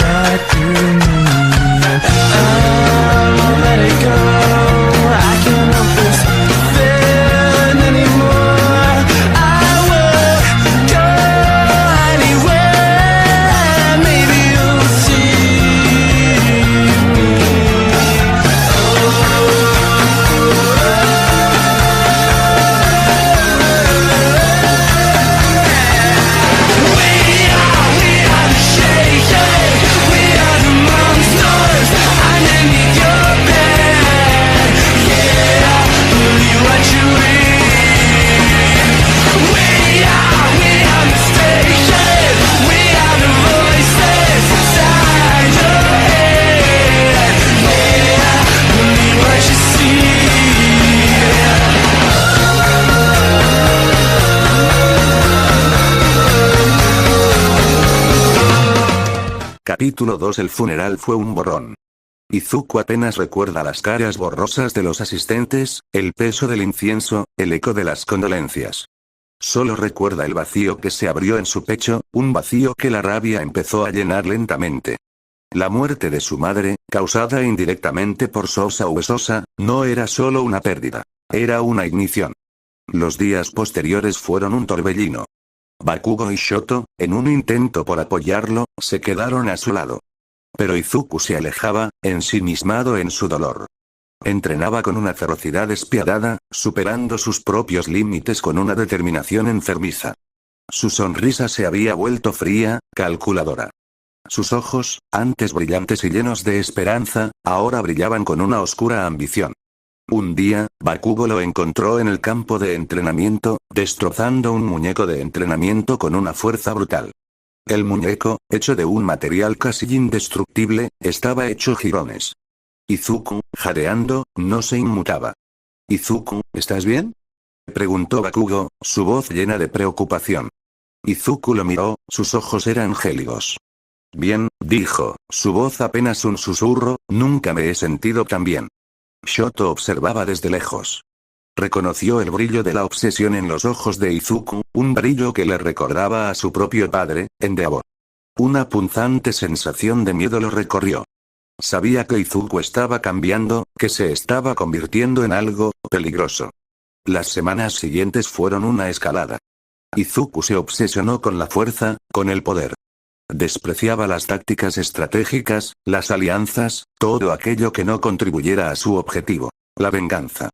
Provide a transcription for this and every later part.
right through me. I'll let it go. I can't help this feeling anymore. I will go anywhere. Maybe you'll see me. Capítulo 2. El funeral fue un borrón. Izuku apenas recuerda las caras borrosas de los asistentes, el peso del incienso, el eco de las condolencias. Solo recuerda el vacío que se abrió en su pecho, un vacío que la rabia empezó a llenar lentamente. La muerte de su madre, causada indirectamente por Sosa Uesosa, no era solo una pérdida. Era una ignición. Los días posteriores fueron un torbellino. Bakugo y Shoto, en un intento por apoyarlo, se quedaron a su lado. Pero Izuku se alejaba, ensimismado en su dolor. Entrenaba con una ferocidad despiadada, superando sus propios límites con una determinación enfermiza. Su sonrisa se había vuelto fría, calculadora. Sus ojos, antes brillantes y llenos de esperanza, ahora brillaban con una oscura ambición. Un día, Bakugo lo encontró en el campo de entrenamiento, destrozando un muñeco de entrenamiento con una fuerza brutal. El muñeco, hecho de un material casi indestructible, estaba hecho jirones. Izuku, jadeando, no se inmutaba. «Izuku, ¿estás bien?», preguntó Bakugo, su voz llena de preocupación. Izuku lo miró, sus ojos eran gélidos. «Bien», dijo, su voz apenas un susurro, «nunca me he sentido tan bien». Shoto observaba desde lejos. Reconoció el brillo de la obsesión en los ojos de Izuku, un brillo que le recordaba a su propio padre, Endeavor. Una punzante sensación de miedo lo recorrió. Sabía que Izuku estaba cambiando, que se estaba convirtiendo en algo peligroso. Las semanas siguientes fueron una escalada. Izuku se obsesionó con la fuerza, con el poder. Despreciaba las tácticas estratégicas, las alianzas, todo aquello que no contribuyera a su objetivo, la venganza.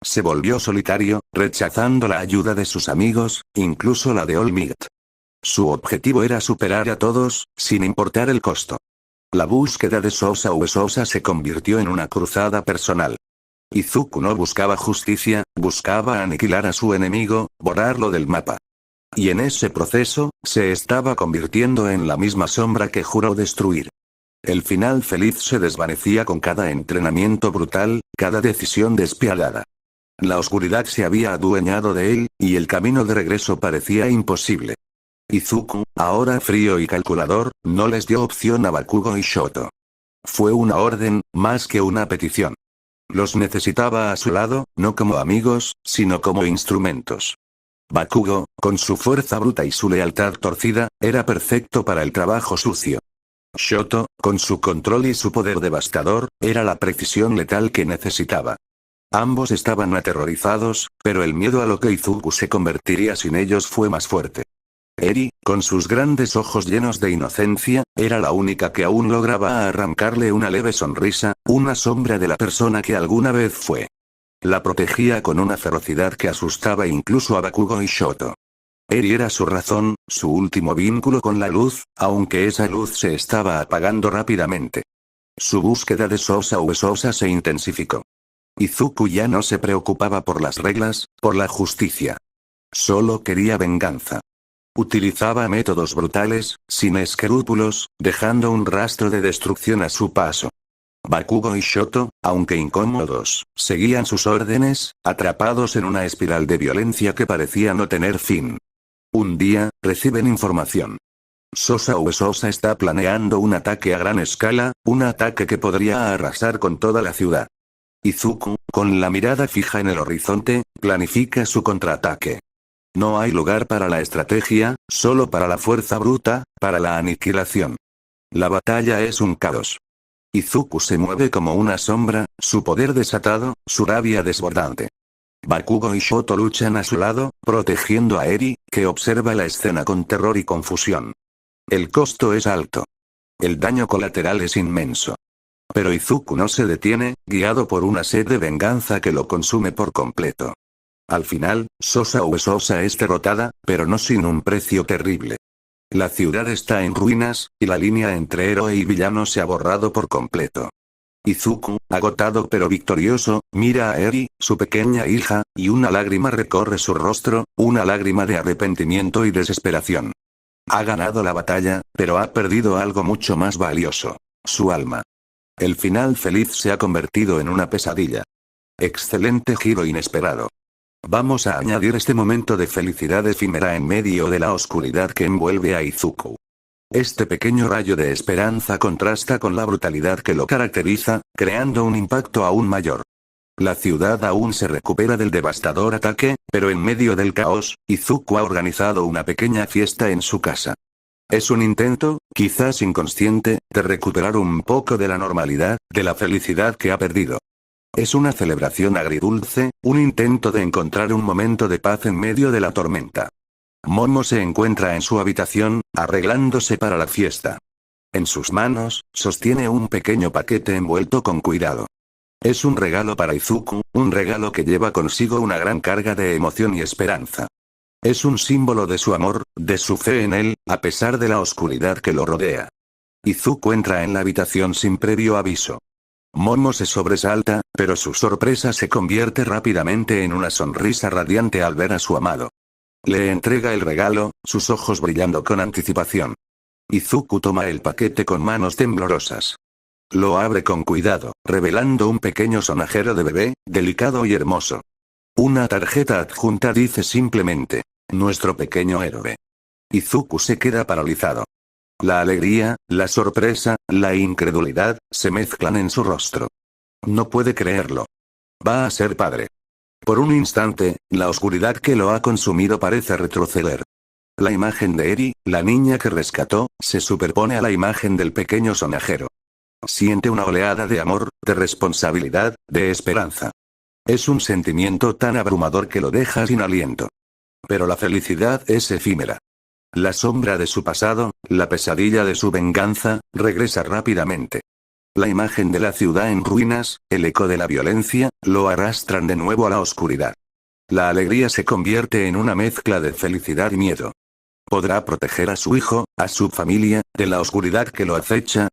Se volvió solitario, rechazando la ayuda de sus amigos, incluso la de All Might. Su objetivo era superar a todos, sin importar el costo. La búsqueda de Sosa Uesosa se convirtió en una cruzada personal. Izuku no buscaba justicia, buscaba aniquilar a su enemigo, borrarlo del mapa. Y en ese proceso, se estaba convirtiendo en la misma sombra que juró destruir. El final feliz se desvanecía con cada entrenamiento brutal, cada decisión despiadada. La oscuridad se había adueñado de él, y el camino de regreso parecía imposible. Izuku, ahora frío y calculador, no les dio opción a Bakugo y Shoto. Fue una orden, más que una petición. Los necesitaba a su lado, no como amigos, sino como instrumentos. Bakugo, con su fuerza bruta y su lealtad torcida, era perfecto para el trabajo sucio. Shoto, con su control y su poder devastador, era la precisión letal que necesitaba. Ambos estaban aterrorizados, pero el miedo a lo que Izuku se convertiría sin ellos fue más fuerte. Eri, con sus grandes ojos llenos de inocencia, era la única que aún lograba arrancarle una leve sonrisa, una sombra de la persona que alguna vez fue. La protegía con una ferocidad que asustaba incluso a Bakugo y Shoto. Eri era su razón, su último vínculo con la luz, aunque esa luz se estaba apagando rápidamente. Su búsqueda de Sosa Uesosa se intensificó. Izuku ya no se preocupaba por las reglas, por la justicia. Solo quería venganza. Utilizaba métodos brutales, sin escrúpulos, dejando un rastro de destrucción a su paso. Bakugo y Shoto, aunque incómodos, seguían sus órdenes, atrapados en una espiral de violencia que parecía no tener fin. Un día, reciben información. Sosa Uesosa está planeando un ataque a gran escala, un ataque que podría arrasar con toda la ciudad. Izuku, con la mirada fija en el horizonte, planifica su contraataque. No hay lugar para la estrategia, solo para la fuerza bruta, para la aniquilación. La batalla es un caos. Izuku se mueve como una sombra, su poder desatado, su rabia desbordante. Bakugo y Shoto luchan a su lado, protegiendo a Eri, que observa la escena con terror y confusión. El costo es alto. El daño colateral es inmenso. Pero Izuku no se detiene, guiado por una sed de venganza que lo consume por completo. Al final, Sosa Uesosa es derrotada, pero no sin un precio terrible. La ciudad está en ruinas, y la línea entre héroe y villano se ha borrado por completo. Izuku, agotado pero victorioso, mira a Eri, su pequeña hija, y una lágrima recorre su rostro, una lágrima de arrepentimiento y desesperación. Ha ganado la batalla, pero ha perdido algo mucho más valioso: su alma. El final feliz se ha convertido en una pesadilla. Excelente giro inesperado. Vamos a añadir este momento de felicidad efímera en medio de la oscuridad que envuelve a Izuku. Este pequeño rayo de esperanza contrasta con la brutalidad que lo caracteriza, creando un impacto aún mayor. La ciudad aún se recupera del devastador ataque, pero en medio del caos, Izuku ha organizado una pequeña fiesta en su casa. Es un intento, quizás inconsciente, de recuperar un poco de la normalidad, de la felicidad que ha perdido. Es una celebración agridulce, un intento de encontrar un momento de paz en medio de la tormenta. Momo se encuentra en su habitación, arreglándose para la fiesta. En sus manos, sostiene un pequeño paquete envuelto con cuidado. Es un regalo para Izuku, un regalo que lleva consigo una gran carga de emoción y esperanza. Es un símbolo de su amor, de su fe en él, a pesar de la oscuridad que lo rodea. Izuku entra en la habitación sin previo aviso. Momo se sobresalta, pero su sorpresa se convierte rápidamente en una sonrisa radiante al ver a su amado. Le entrega el regalo, sus ojos brillando con anticipación. Izuku toma el paquete con manos temblorosas. Lo abre con cuidado, revelando un pequeño sonajero de bebé, delicado y hermoso. Una tarjeta adjunta dice simplemente: nuestro pequeño héroe. Izuku se queda paralizado. La alegría, la sorpresa, la incredulidad, se mezclan en su rostro. No puede creerlo. Va a ser padre. Por un instante, la oscuridad que lo ha consumido parece retroceder. La imagen de Eri, la niña que rescató, se superpone a la imagen del pequeño sonajero. Siente una oleada de amor, de responsabilidad, de esperanza. Es un sentimiento tan abrumador que lo deja sin aliento. Pero la felicidad es efímera. La sombra de su pasado, la pesadilla de su venganza, regresa rápidamente. La imagen de la ciudad en ruinas, el eco de la violencia, lo arrastran de nuevo a la oscuridad. La alegría se convierte en una mezcla de felicidad y miedo. ¿Podrá proteger a su hijo, a su familia, de la oscuridad que lo acecha?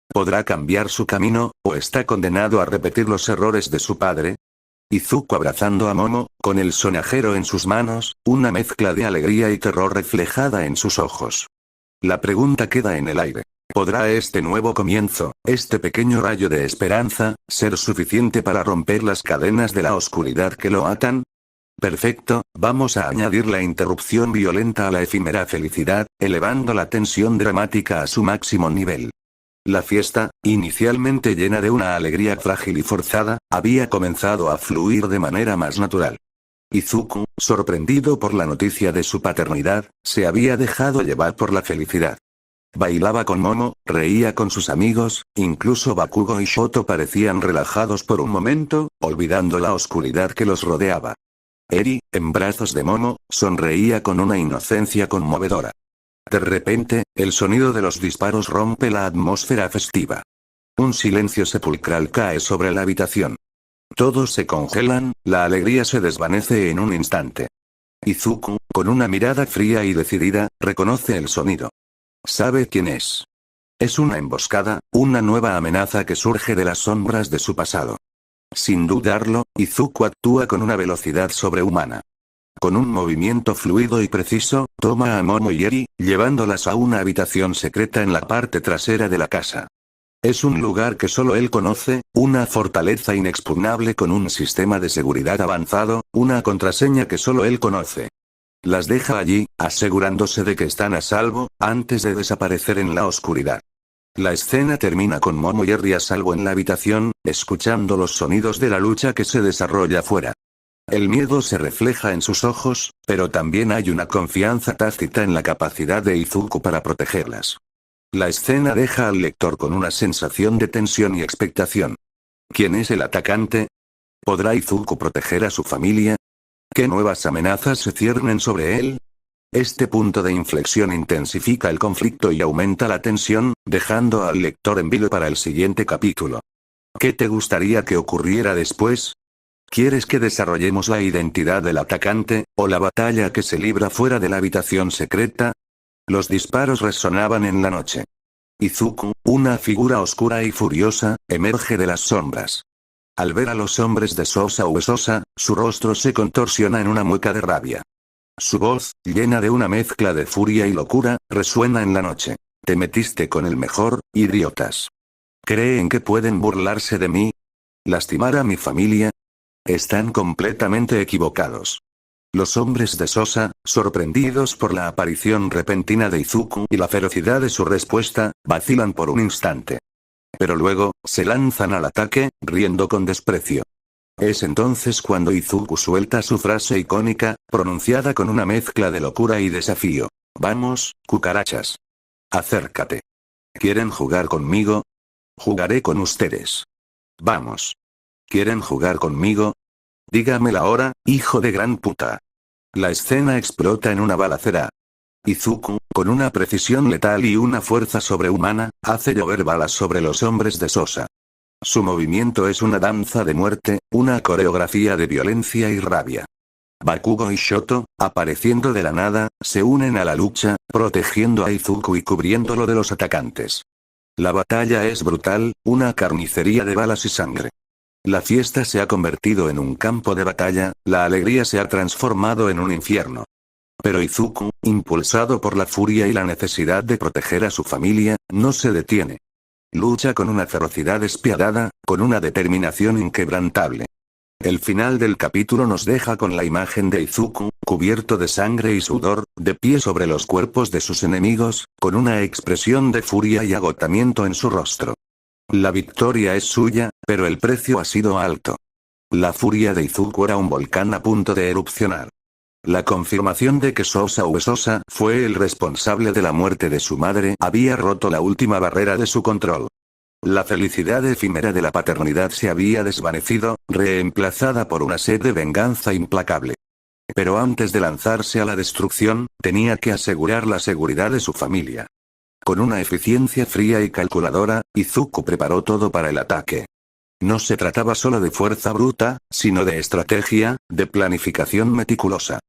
¿Podrá cambiar su camino, o está condenado a repetir los errores de su padre? Izuku abrazando a Momo, con el sonajero en sus manos, una mezcla de alegría y terror reflejada en sus ojos. La pregunta queda en el aire. ¿Podrá este nuevo comienzo, este pequeño rayo de esperanza, ser suficiente para romper las cadenas de la oscuridad que lo atan? Perfecto, vamos a añadir la interrupción violenta a la efímera felicidad, elevando la tensión dramática a su máximo nivel. La fiesta, inicialmente llena de una alegría frágil y forzada, había comenzado a fluir de manera más natural. Izuku, sorprendido por la noticia de su paternidad, se había dejado llevar por la felicidad. Bailaba con Momo, reía con sus amigos, incluso Bakugo y Shoto parecían relajados por un momento, olvidando la oscuridad que los rodeaba. Eri, en brazos de Momo, sonreía con una inocencia conmovedora. De repente, el sonido de los disparos rompe la atmósfera festiva. Un silencio sepulcral cae sobre la habitación. Todos se congelan, la alegría se desvanece en un instante. Izuku, con una mirada fría y decidida, reconoce el sonido. Sabe quién es. Es una emboscada, una nueva amenaza que surge de las sombras de su pasado. Sin dudarlo, Izuku actúa con una velocidad sobrehumana. Con un movimiento fluido y preciso, toma a Momo y Eri, llevándolas a una habitación secreta en la parte trasera de la casa. Es un lugar que solo él conoce, una fortaleza inexpugnable con un sistema de seguridad avanzado, una contraseña que solo él conoce. Las deja allí, asegurándose de que están a salvo, antes de desaparecer en la oscuridad. La escena termina con Momo y Eri a salvo en la habitación, escuchando los sonidos de la lucha que se desarrolla fuera. El miedo se refleja en sus ojos, pero también hay una confianza tácita en la capacidad de Izuku para protegerlas. La escena deja al lector con una sensación de tensión y expectación. ¿Quién es el atacante? ¿Podrá Izuku proteger a su familia? ¿Qué nuevas amenazas se ciernen sobre él? Este punto de inflexión intensifica el conflicto y aumenta la tensión, dejando al lector en vilo para el siguiente capítulo. ¿Qué te gustaría que ocurriera después? ¿Quieres que desarrollemos la identidad del atacante, o la batalla que se libra fuera de la habitación secreta? Los disparos resonaban en la noche. Izuku, una figura oscura y furiosa, emerge de las sombras. Al ver a los hombres de Sosa Uesosa, su rostro se contorsiona en una mueca de rabia. Su voz, llena de una mezcla de furia y locura, resuena en la noche. Te metiste con el mejor, idiotas. ¿Creen que pueden burlarse de mí? ¿Lastimar a mi familia? Están completamente equivocados. Los hombres de Sosa, sorprendidos por la aparición repentina de Izuku y la ferocidad de su respuesta, vacilan por un instante. Pero luego, se lanzan al ataque, riendo con desprecio. Es entonces cuando Izuku suelta su frase icónica, pronunciada con una mezcla de locura y desafío. Vamos, cucarachas. Acércate. ¿Quieren jugar conmigo? Jugaré con ustedes. Vamos. ¿Quieren jugar conmigo? Dígamela ahora, hijo de gran puta. La escena explota en una balacera. Izuku, con una precisión letal y una fuerza sobrehumana, hace llover balas sobre los hombres de Sosa. Su movimiento es una danza de muerte, una coreografía de violencia y rabia. Bakugo y Shoto, apareciendo de la nada, se unen a la lucha, protegiendo a Izuku y cubriéndolo de los atacantes. La batalla es brutal, una carnicería de balas y sangre. La fiesta se ha convertido en un campo de batalla, la alegría se ha transformado en un infierno. Pero Izuku, impulsado por la furia y la necesidad de proteger a su familia, no se detiene. Lucha con una ferocidad despiadada, con una determinación inquebrantable. El final del capítulo nos deja con la imagen de Izuku, cubierto de sangre y sudor, de pie sobre los cuerpos de sus enemigos, con una expresión de furia y agotamiento en su rostro. La victoria es suya, pero el precio ha sido alto. La furia de Izuku era un volcán a punto de erupcionar. La confirmación de que Sosa Uesosa fue el responsable de la muerte de su madre había roto la última barrera de su control. La felicidad efímera de la paternidad se había desvanecido, reemplazada por una sed de venganza implacable. Pero antes de lanzarse a la destrucción, tenía que asegurar la seguridad de su familia. Con una eficiencia fría y calculadora, Izuku preparó todo para el ataque. No se trataba solo de fuerza bruta, sino de estrategia, de planificación meticulosa.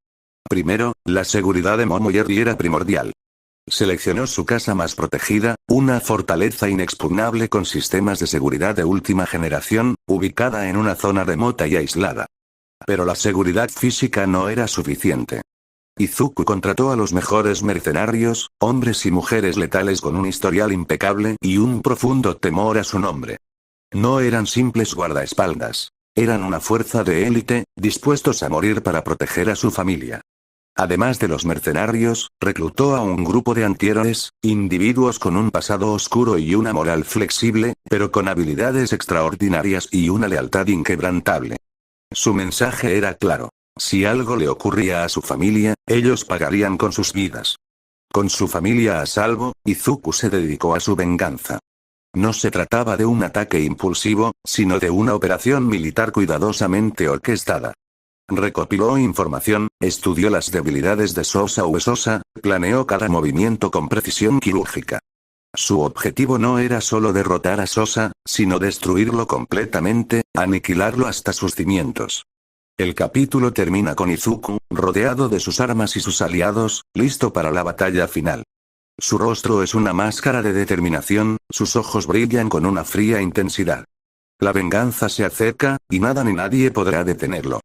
Primero, la seguridad de Momoyeri era primordial. Seleccionó su casa más protegida, una fortaleza inexpugnable con sistemas de seguridad de última generación, ubicada en una zona remota y aislada. Pero la seguridad física no era suficiente. Izuku contrató a los mejores mercenarios, hombres y mujeres letales con un historial impecable y un profundo temor a su nombre. No eran simples guardaespaldas. Eran una fuerza de élite, dispuestos a morir para proteger a su familia. Además de los mercenarios, reclutó a un grupo de antihéroes, individuos con un pasado oscuro y una moral flexible, pero con habilidades extraordinarias y una lealtad inquebrantable. Su mensaje era claro. Si algo le ocurría a su familia, ellos pagarían con sus vidas. Con su familia a salvo, Izuku se dedicó a su venganza. No se trataba de un ataque impulsivo, sino de una operación militar cuidadosamente orquestada. Recopiló información, estudió las debilidades de Sosa Uesosa, planeó cada movimiento con precisión quirúrgica. Su objetivo no era solo derrotar a Sosa, sino destruirlo completamente, aniquilarlo hasta sus cimientos. El capítulo termina con Izuku, rodeado de sus armas y sus aliados, listo para la batalla final. Su rostro es una máscara de determinación, sus ojos brillan con una fría intensidad. La venganza se acerca, y nada ni nadie podrá detenerlo.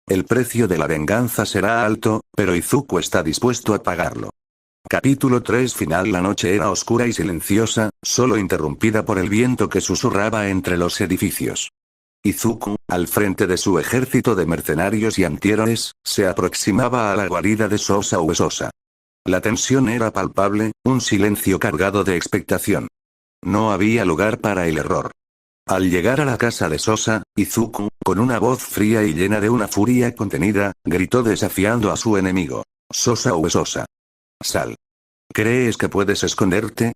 El precio de la venganza será alto, pero Izuku está dispuesto a pagarlo. Capítulo 3 Final. La noche era oscura y silenciosa, solo interrumpida por el viento que susurraba entre los edificios. Izuku, al frente de su ejército de mercenarios y antihéroes, se aproximaba a la guarida de Sosa Uesosa. La tensión era palpable, un silencio cargado de expectación. No había lugar para el error. Al llegar a la casa de Sosa, Izuku, con una voz fría y llena de una furia contenida, gritó desafiando a su enemigo. Sosa Uesosa. Sal. ¿Crees que puedes esconderte?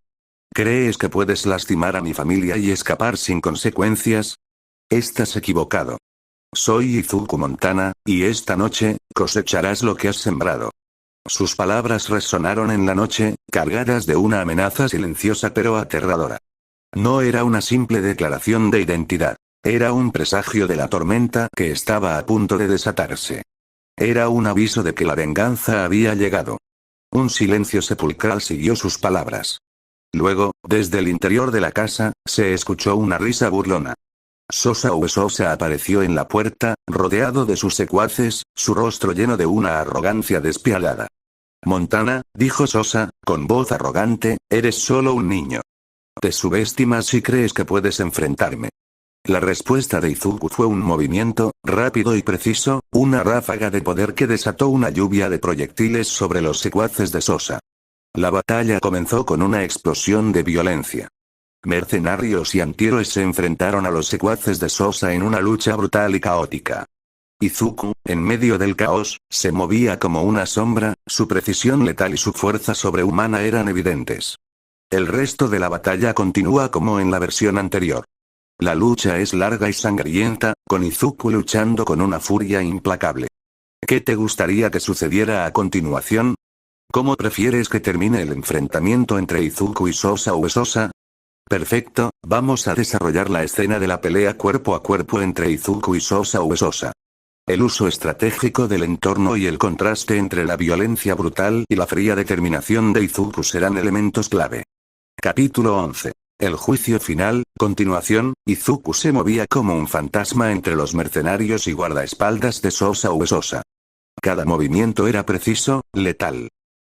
¿Crees que puedes lastimar a mi familia y escapar sin consecuencias? Estás equivocado. Soy Izuku Montana, y esta noche, cosecharás lo que has sembrado. Sus palabras resonaron en la noche, cargadas de una amenaza silenciosa pero aterradora. No era una simple declaración de identidad. Era un presagio de la tormenta que estaba a punto de desatarse. Era un aviso de que la venganza había llegado. Un silencio sepulcral siguió sus palabras. Luego, desde el interior de la casa, se escuchó una risa burlona. Sosa Uesosa apareció en la puerta, rodeado de sus secuaces, su rostro lleno de una arrogancia despiadada. Montana, dijo Sosa, con voz arrogante, eres solo un niño. Te subestimas y crees que puedes enfrentarme. La respuesta de Izuku fue un movimiento, rápido y preciso, una ráfaga de poder que desató una lluvia de proyectiles sobre los secuaces de Sosa. La batalla comenzó con una explosión de violencia. Mercenarios y antihéroes se enfrentaron a los secuaces de Sosa en una lucha brutal y caótica. Izuku, en medio del caos, se movía como una sombra, su precisión letal y su fuerza sobrehumana eran evidentes. El resto de la batalla continúa como en la versión anterior. La lucha es larga y sangrienta, con Izuku luchando con una furia implacable. ¿Qué te gustaría que sucediera a continuación? ¿Cómo prefieres que termine el enfrentamiento entre Izuku y Sosa Uesosa? Perfecto, vamos a desarrollar la escena de la pelea cuerpo a cuerpo entre Izuku y Sosa Uesosa. El uso estratégico del entorno y el contraste entre la violencia brutal y la fría determinación de Izuku serán elementos clave. Capítulo 11. El juicio final. Continuación, Izuku se movía como un fantasma entre los mercenarios y guardaespaldas de Sosa Uesosa. Cada movimiento era preciso, letal.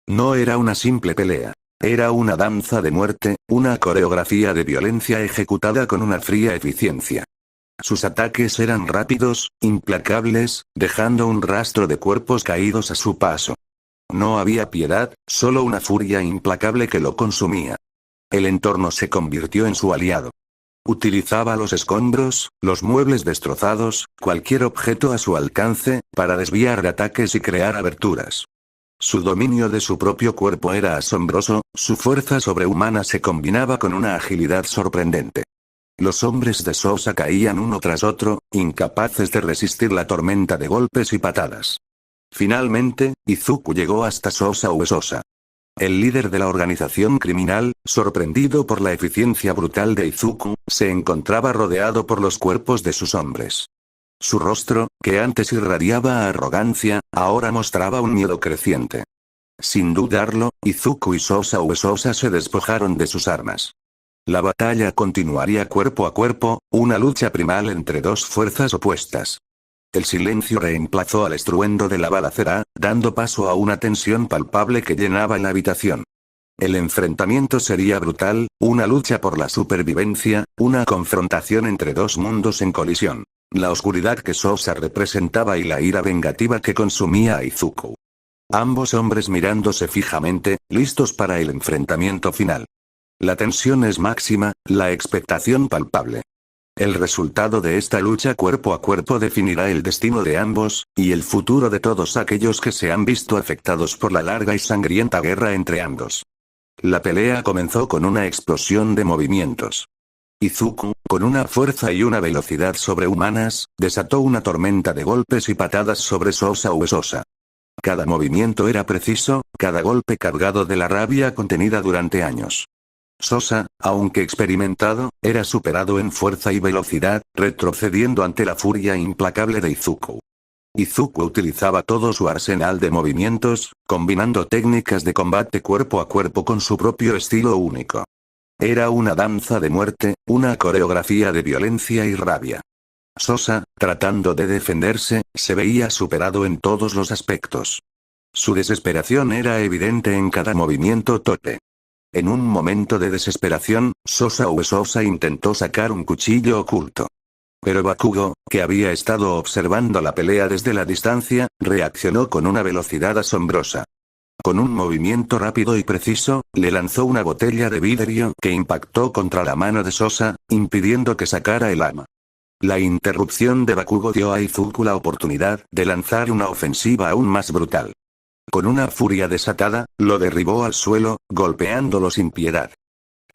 No era una simple pelea. Era una danza de muerte, una coreografía de violencia ejecutada con una fría eficiencia. Sus ataques eran rápidos, implacables, dejando un rastro de cuerpos caídos a su paso. No había piedad, solo una furia implacable que lo consumía. El entorno se convirtió en su aliado. Utilizaba los escombros, los muebles destrozados, cualquier objeto a su alcance, para desviar ataques y crear aberturas. Su dominio de su propio cuerpo era asombroso, su fuerza sobrehumana se combinaba con una agilidad sorprendente. Los hombres de Sosa caían uno tras otro, incapaces de resistir la tormenta de golpes y patadas. Finalmente, Izuku llegó hasta Sosa Uesosa. El líder de la organización criminal, sorprendido por la eficiencia brutal de Izuku, se encontraba rodeado por los cuerpos de sus hombres. Su rostro, que antes irradiaba arrogancia, ahora mostraba un miedo creciente. Sin dudarlo, Izuku y Sosa Uesosa se despojaron de sus armas. La batalla continuaría cuerpo a cuerpo, una lucha primal entre dos fuerzas opuestas. El silencio reemplazó al estruendo de la balacera, dando paso a una tensión palpable que llenaba la habitación. El enfrentamiento sería brutal, una lucha por la supervivencia, una confrontación entre dos mundos en colisión. La oscuridad que Sosa representaba y la ira vengativa que consumía a Izuku. Ambos hombres mirándose fijamente, listos para el enfrentamiento final. La tensión es máxima, la expectación palpable. El resultado de esta lucha cuerpo a cuerpo definirá el destino de ambos, y el futuro de todos aquellos que se han visto afectados por la larga y sangrienta guerra entre ambos. La pelea comenzó con una explosión de movimientos. Izuku, con una fuerza y una velocidad sobrehumanas, desató una tormenta de golpes y patadas sobre Sosa Uesosa. Cada movimiento era preciso, cada golpe cargado de la rabia contenida durante años. Sosa, aunque experimentado, era superado en fuerza y velocidad, retrocediendo ante la furia implacable de Izuku. Izuku utilizaba todo su arsenal de movimientos, combinando técnicas de combate cuerpo a cuerpo con su propio estilo único. Era una danza de muerte, una coreografía de violencia y rabia. Sosa, tratando de defenderse, se veía superado en todos los aspectos. Su desesperación era evidente en cada movimiento torpe. En un momento de desesperación, Sosa Uesosa intentó sacar un cuchillo oculto. Pero Bakugo, que había estado observando la pelea desde la distancia, reaccionó con una velocidad asombrosa. Con un movimiento rápido y preciso, le lanzó una botella de vidrio que impactó contra la mano de Sosa, impidiendo que sacara el arma. La interrupción de Bakugo dio a Izuku la oportunidad de lanzar una ofensiva aún más brutal. Con una furia desatada, lo derribó al suelo, golpeándolo sin piedad.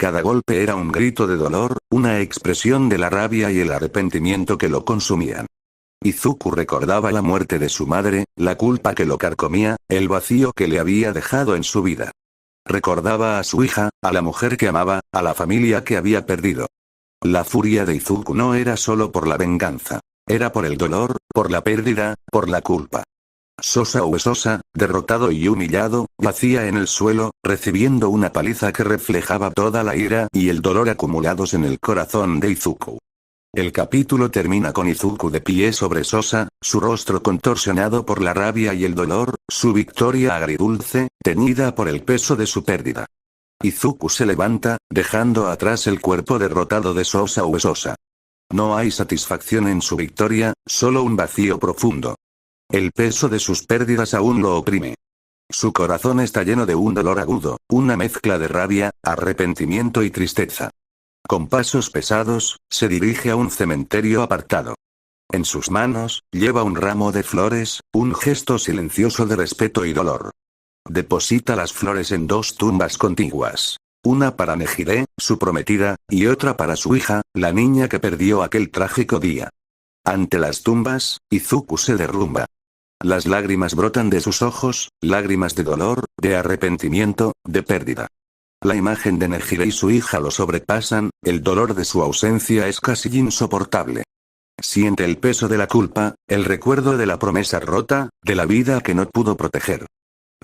Cada golpe era un grito de dolor, una expresión de la rabia y el arrepentimiento que lo consumían. Izuku recordaba la muerte de su madre, la culpa que lo carcomía, el vacío que le había dejado en su vida. Recordaba a su hija, a la mujer que amaba, a la familia que había perdido. La furia de Izuku no era solo por la venganza. Era por el dolor, por la pérdida, por la culpa. Sosa Uesosa, derrotado y humillado, yacía en el suelo, recibiendo una paliza que reflejaba toda la ira y el dolor acumulados en el corazón de Izuku. El capítulo termina con Izuku de pie sobre Sosa, su rostro contorsionado por la rabia y el dolor, su victoria agridulce, teñida por el peso de su pérdida. Izuku se levanta, dejando atrás el cuerpo derrotado de Sosa Uesosa. No hay satisfacción en su victoria, solo un vacío profundo. El peso de sus pérdidas aún lo oprime. Su corazón está lleno de un dolor agudo, una mezcla de rabia, arrepentimiento y tristeza. Con pasos pesados, se dirige a un cementerio apartado. En sus manos, lleva un ramo de flores, un gesto silencioso de respeto y dolor. Deposita las flores en 2 tumbas contiguas. Una para Nejire, su prometida, y otra para su hija, la niña que perdió aquel trágico día. Ante las tumbas, Izuku se derrumba. Las lágrimas brotan de sus ojos, lágrimas de dolor, de arrepentimiento, de pérdida. La imagen de Nejire y su hija lo sobrepasan, el dolor de su ausencia es casi insoportable. Siente el peso de la culpa, el recuerdo de la promesa rota, de la vida que no pudo proteger.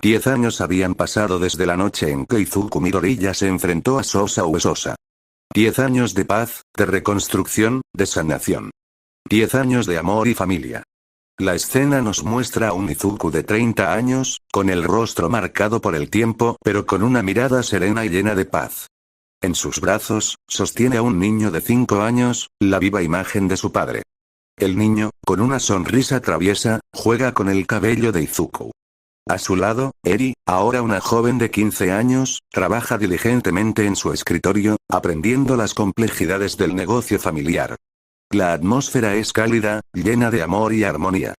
10 años habían pasado desde la noche en que Izuku Midoriya se enfrentó a Sosa Uesosa. 10 años de paz, de reconstrucción, de sanación. 10 años de amor y familia. La escena nos muestra a un Izuku de 30 años, con el rostro marcado por el tiempo, pero con una mirada serena y llena de paz. En sus brazos, sostiene a un niño de 5 años, la viva imagen de su padre. El niño, con una sonrisa traviesa, juega con el cabello de Izuku. A su lado, Eri, ahora una joven de 15 años, trabaja diligentemente en su escritorio, aprendiendo las complejidades del negocio familiar. La atmósfera es cálida, llena de amor y armonía.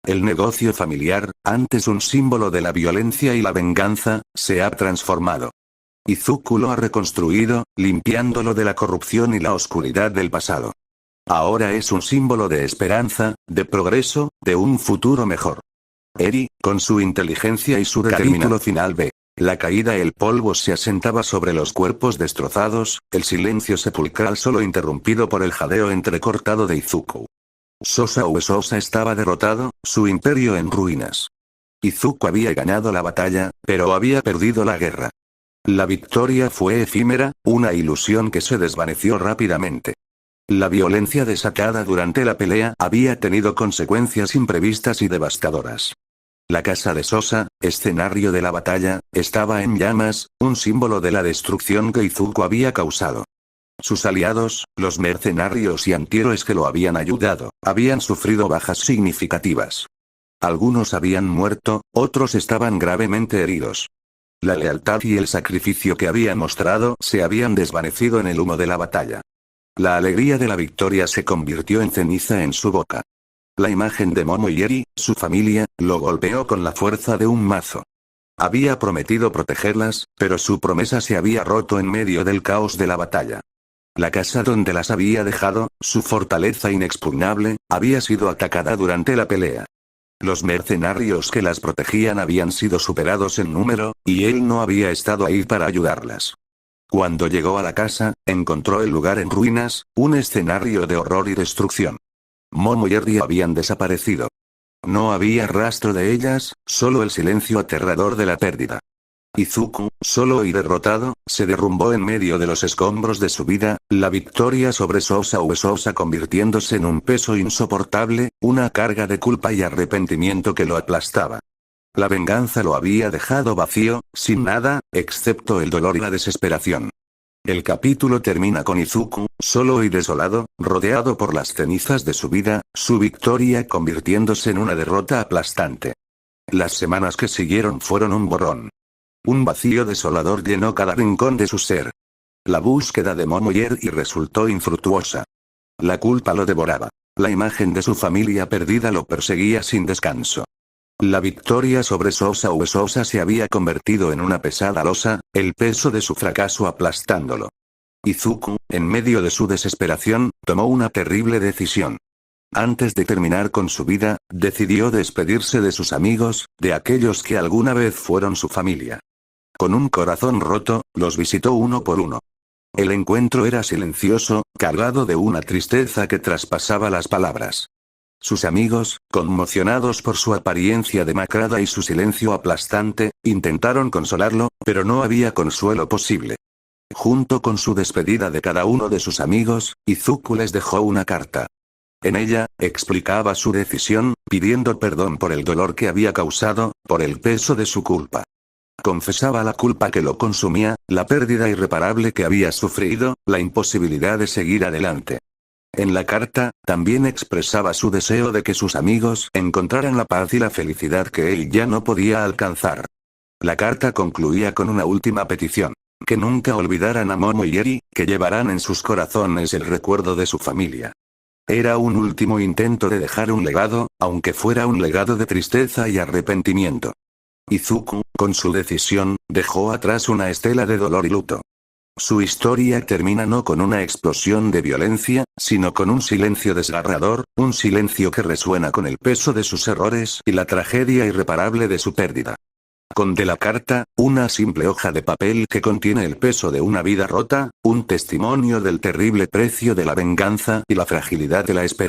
El negocio familiar, antes un símbolo de la violencia y la venganza, se ha transformado. Izuku lo ha reconstruido, limpiándolo de la corrupción y la oscuridad del pasado. Ahora es un símbolo de esperanza, de progreso, de un futuro mejor. Eri, con su inteligencia y su determinación. Capítulo final B. La caída. El polvo se asentaba sobre los cuerpos destrozados, el silencio sepulcral solo interrumpido por el jadeo entrecortado de Izuku. Sosa Uesosa estaba derrotado, su imperio en ruinas. Izuku había ganado la batalla, pero había perdido la guerra. La victoria fue efímera, una ilusión que se desvaneció rápidamente. La violencia desatada durante la pelea había tenido consecuencias imprevistas y devastadoras. La casa de Sosa, escenario de la batalla, estaba en llamas, un símbolo de la destrucción que Izuku había causado. Sus aliados, los mercenarios y antihéroes que lo habían ayudado, habían sufrido bajas significativas. Algunos habían muerto, otros estaban gravemente heridos. La lealtad y el sacrificio que había mostrado se habían desvanecido en el humo de la batalla. La alegría de la victoria se convirtió en ceniza en su boca. La imagen de Momo y Eri, su familia, lo golpeó con la fuerza de un mazo. Había prometido protegerlas, pero su promesa se había roto en medio del caos de la batalla. La casa donde las había dejado, su fortaleza inexpugnable, había sido atacada durante la pelea. Los mercenarios que las protegían habían sido superados en número, y él no había estado ahí para ayudarlas. Cuando llegó a la casa, encontró el lugar en ruinas, un escenario de horror y destrucción. Momo y Eri habían desaparecido. No había rastro de ellas, solo el silencio aterrador de la pérdida. Izuku, solo y derrotado, se derrumbó en medio de los escombros de su vida, la victoria sobre Sosa Uesosa convirtiéndose en un peso insoportable, una carga de culpa y arrepentimiento que lo aplastaba. La venganza lo había dejado vacío, sin nada, excepto el dolor y la desesperación. El capítulo termina con Izuku, solo y desolado, rodeado por las cenizas de su vida, su victoria convirtiéndose en una derrota aplastante. Las semanas que siguieron fueron un borrón. Un vacío desolador llenó cada rincón de su ser. La búsqueda de Momo y Eri resultó infructuosa. La culpa lo devoraba. La imagen de su familia perdida lo perseguía sin descanso. La victoria sobre Sosa Uesosa se había convertido en una pesada losa, el peso de su fracaso aplastándolo. Izuku, en medio de su desesperación, tomó una terrible decisión. Antes de terminar con su vida, decidió despedirse de sus amigos, de aquellos que alguna vez fueron su familia. Con un corazón roto, los visitó uno por uno. El encuentro era silencioso, cargado de una tristeza que traspasaba las palabras. Sus amigos, conmocionados por su apariencia demacrada y su silencio aplastante, intentaron consolarlo, pero no había consuelo posible. Junto con su despedida de cada uno de sus amigos, Izuku les dejó una carta. En ella, explicaba su decisión, pidiendo perdón por el dolor que había causado, por el peso de su culpa. Confesaba la culpa que lo consumía, la pérdida irreparable que había sufrido, la imposibilidad de seguir adelante. En la carta, también expresaba su deseo de que sus amigos encontraran la paz y la felicidad que él ya no podía alcanzar. La carta concluía con una última petición. Que nunca olvidaran a Momo y Eri, que llevarán en sus corazones el recuerdo de su familia. Era un último intento de dejar un legado, aunque fuera un legado de tristeza y arrepentimiento. Izuku, con su decisión, dejó atrás una estela de dolor y luto. Su historia termina no con una explosión de violencia, sino con un silencio desgarrador, un silencio que resuena con el peso de sus errores y la tragedia irreparable de su pérdida. Con de la carta, una simple hoja de papel que contiene el peso de una vida rota, un testimonio del terrible precio de la venganza y la fragilidad de la esperanza.